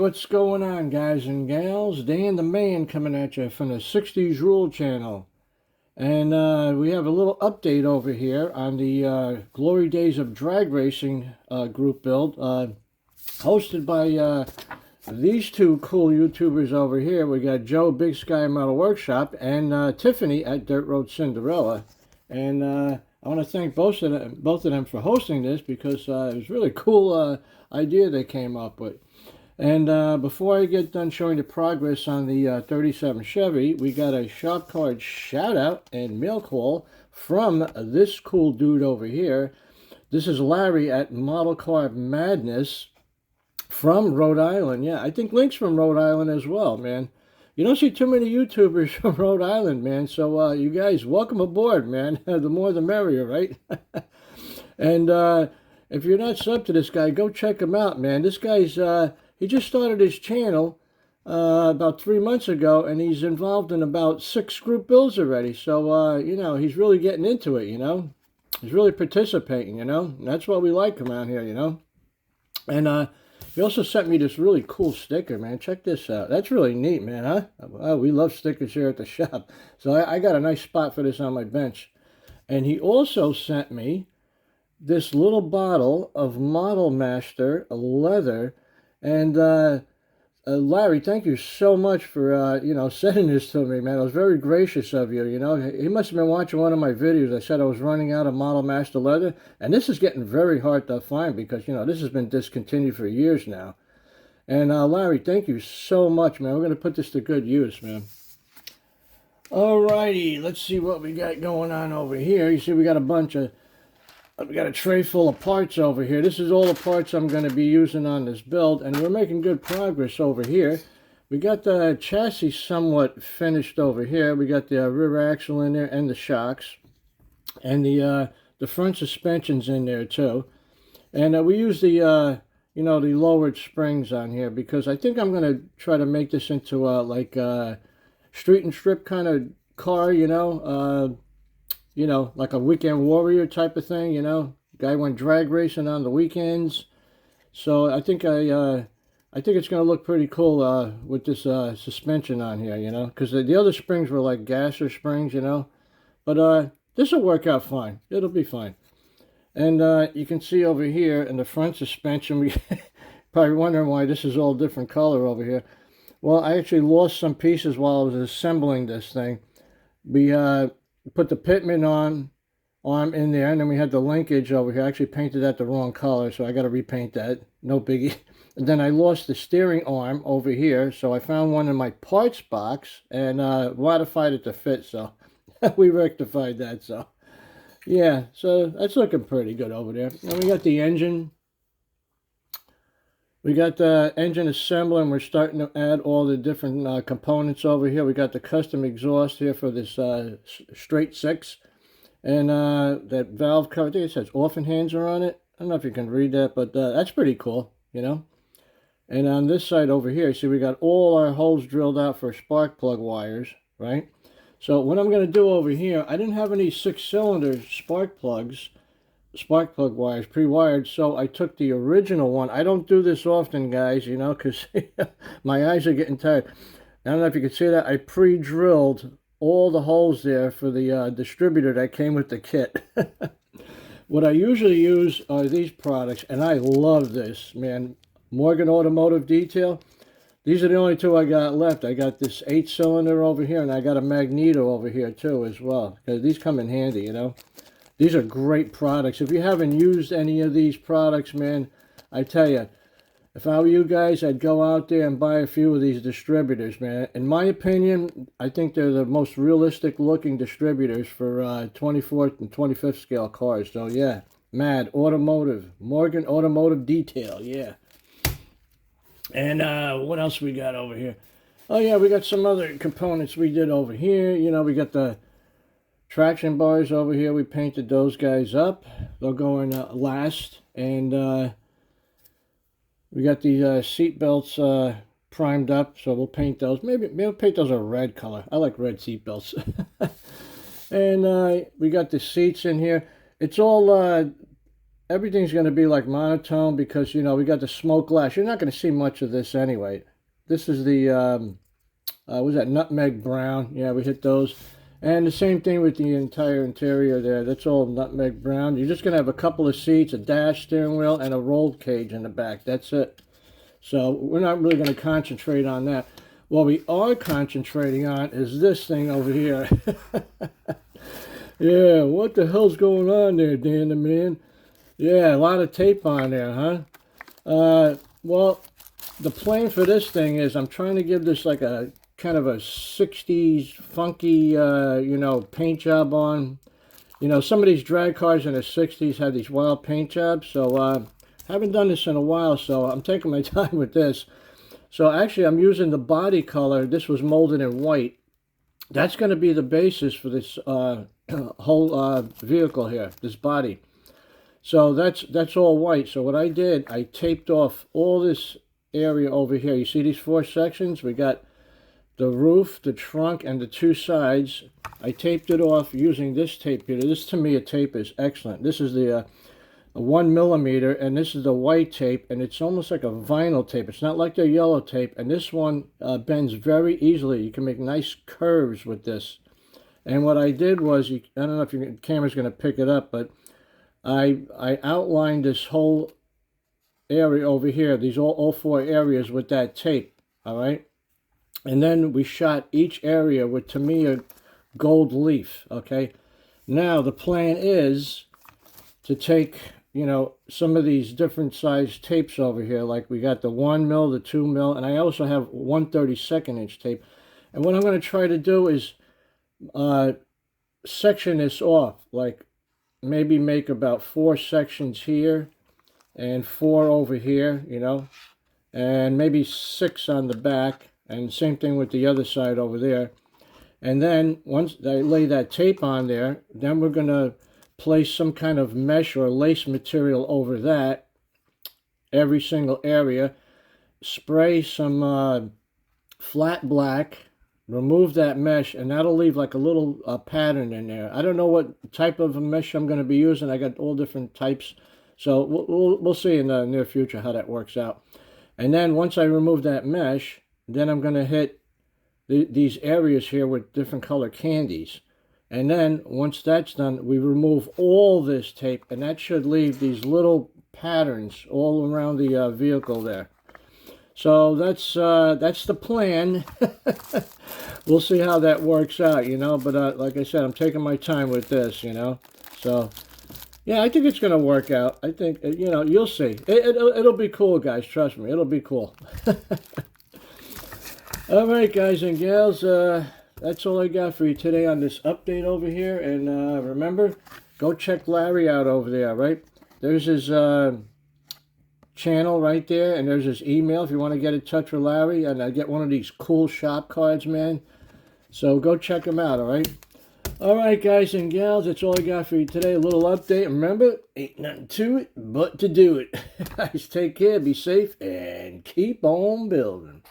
what's going on, guys and gals? Dan the Man coming at you from the 60s Rule channel. And we have a little update over here on the Glory Days of Drag Racing group build, hosted by these two cool YouTubers over here. We got Joe, Big Sky Model Workshop, and Tiffany at Dirt Road Cinderella. And I want to thank both of them for hosting this, because it was a really cool idea they came up with. And before I get done showing the progress on the 37 Chevy, we got a shop card shout out and mail call from this cool dude over here. This is Larry at Model Car Madness from Rhode Island. Yeah, I think Link's from Rhode Island as well, man. You don't see too many YouTubers from Rhode Island, man. So you guys, welcome aboard, man. The more the merrier, right? And if you're not subbed to this guy, go check him out, man. This guy's... he just started his channel about 3 months ago, and he's involved in about 6 group builds already. So, you know, he's really getting into it, you know. He's really participating, you know. And that's what we like around here, you know. And he also sent me this really cool sticker, man. Check this out. That's really neat, man, huh? Oh, we love stickers here at the shop. So I got a nice spot for this on my bench. And he also sent me this little bottle of Model Master leather. And Larry, thank you so much for, you know, sending this to me, man. It was very gracious of you, you know. He must have been watching one of my videos. I said I was running out of Model Master leather. And this is getting very hard to find because, you know, this has been discontinued for years now. And Larry, thank you so much, man. We're going to put this to good use, man. Alrighty, let's see what we got going on over here. You see we got a bunch of... We got a tray full of parts over here. This is all the parts I'm going to be using on this build, and we're making good progress over here. We got the chassis somewhat finished over here. We got the rear axle in there and the shocks, and the front suspension's in there too. And we use the you know, the lowered springs on here because I think I'm going to try to make this into like a street and strip kind of car, you know, like a weekend warrior type of thing, you know. Guy went drag racing on the weekends. So I think it's going to look pretty cool with this suspension on here, you know. Because the other springs were like gasser springs, you know. But this will work out fine. It'll be fine. And you can see over here in the front suspension, we probably wondering why this is all different color over here. Well, I actually lost some pieces while I was assembling this thing. We put the pitman arm in there, and then we had the linkage over here. I actually painted that the wrong color, so I got to repaint that. No biggie. And then I lost the steering arm over here, so I found one in my parts box and modified it to fit, so we rectified that. So yeah, so that's looking pretty good over there. And we got the engine. We got the engine assembly, and we're starting to add all the different components over here. We got the custom exhaust here for this straight 6. And that valve cover, I think it says orphan hands are on it. I don't know if you can read that, but that's pretty cool, you know. And on this side over here, see, we got all our holes drilled out for spark plug wires, right? So what I'm going to do over here, I didn't have any 6-cylinder spark plug wires pre-wired, so I took the original one. I don't do this often, guys, you know, because my eyes are getting tired. I don't know if you can see that. I pre-drilled all the holes there for the distributor that came with the kit. What I usually use are these products, and I love this, man. Morgan Automotive Detail. These are the only 2 I got left. I got this 8-cylinder over here, and I got a Magneto over here too as well, because these come in handy, you know. These are great products. If you haven't used any of these products, man, I tell you, if I were you guys, I'd go out there and buy a few of these distributors, man. In my opinion, I think they're the most realistic looking distributors for 24th and 25th scale cars. So yeah, MAD Automotive, Morgan Automotive Detail, yeah. And what else we got over here? Oh yeah, we got some other components we did over here. You know, we got the traction bars over here. We painted those guys up. They'll go in last. And we got these seat belts primed up, so we'll paint those. Maybe we'll paint those a red color. I like red seat belts. And we got the seats in here. It's all everything's going to be like monotone because, you know, we got the smoke glass. You're not going to see much of this anyway. This is the, what was that, nutmeg brown. Yeah, we hit those. And the same thing with the entire interior there. That's all nutmeg brown. You're just going to have a couple of seats, a dash steering wheel, and a roll cage in the back. That's it. So we're not really going to concentrate on that. What we are concentrating on is this thing over here. Yeah, what the hell's going on there, Dan the Man? Yeah, a lot of tape on there, huh? Well, the plan for this thing is I'm trying to give this like a kind of a 60s funky, you know, paint job on. You know, some of these drag cars in the 60s had these wild paint jobs, so haven't done this in a while, so I'm taking my time with this. So actually, I'm using the body color. This was molded in white. That's going to be the basis for this whole vehicle here, this body. So that's all white. So what I did, I taped off all this area over here. You see these 4 sections? We got the roof, the trunk, and the 2 sides. I taped it off using this tape here. This, to me, a tape is excellent. This is the 1mm, and this is the white tape, and it's almost like a vinyl tape. It's not like the yellow tape, and this one bends very easily. You can make nice curves with this. And what I did was, I don't know if your camera's going to pick it up, but I outlined this whole area over here, these all 4 areas with that tape, all right? And then we shot each area with, to me, a gold leaf, okay? Now, the plan is to take, you know, some of these different size tapes over here, like we got the 1mm, the 2mm, and I also have 1/32 inch tape. And what I'm going to try to do is section this off, like maybe make about 4 sections here and 4 over here, you know, and maybe 6 on the back, and same thing with the other side over there. And then once I lay that tape on there, then we're going to place some kind of mesh or lace material over that, every single area, spray some flat black, remove that mesh, and that'll leave like a little pattern in there. I don't know what type of a mesh I'm going to be using. I got all different types, so we'll see in the near future how that works out. And then once I remove that mesh, then I'm going to hit these areas here with different color candies. And then once that's done, we remove all this tape, and that should leave these little patterns all around the vehicle there. So that's the plan. We'll see how that works out, you know. But like I said, I'm taking my time with this, you know. So yeah, I think it's going to work out. I think, you know, you'll see. It'll be cool, guys. Trust me, it'll be cool. All right, guys and gals. That's all I got for you today on this update over here. And remember, go check Larry out over there, right? There's his channel right there, and there's his email if you want to get in touch with Larry and get one of these cool shop cards, man. So go check him out, all right? All right, guys and gals, that's all I got for you today. A little update. Remember, ain't nothing to it but to do it. Guys, take care, be safe, and keep on building.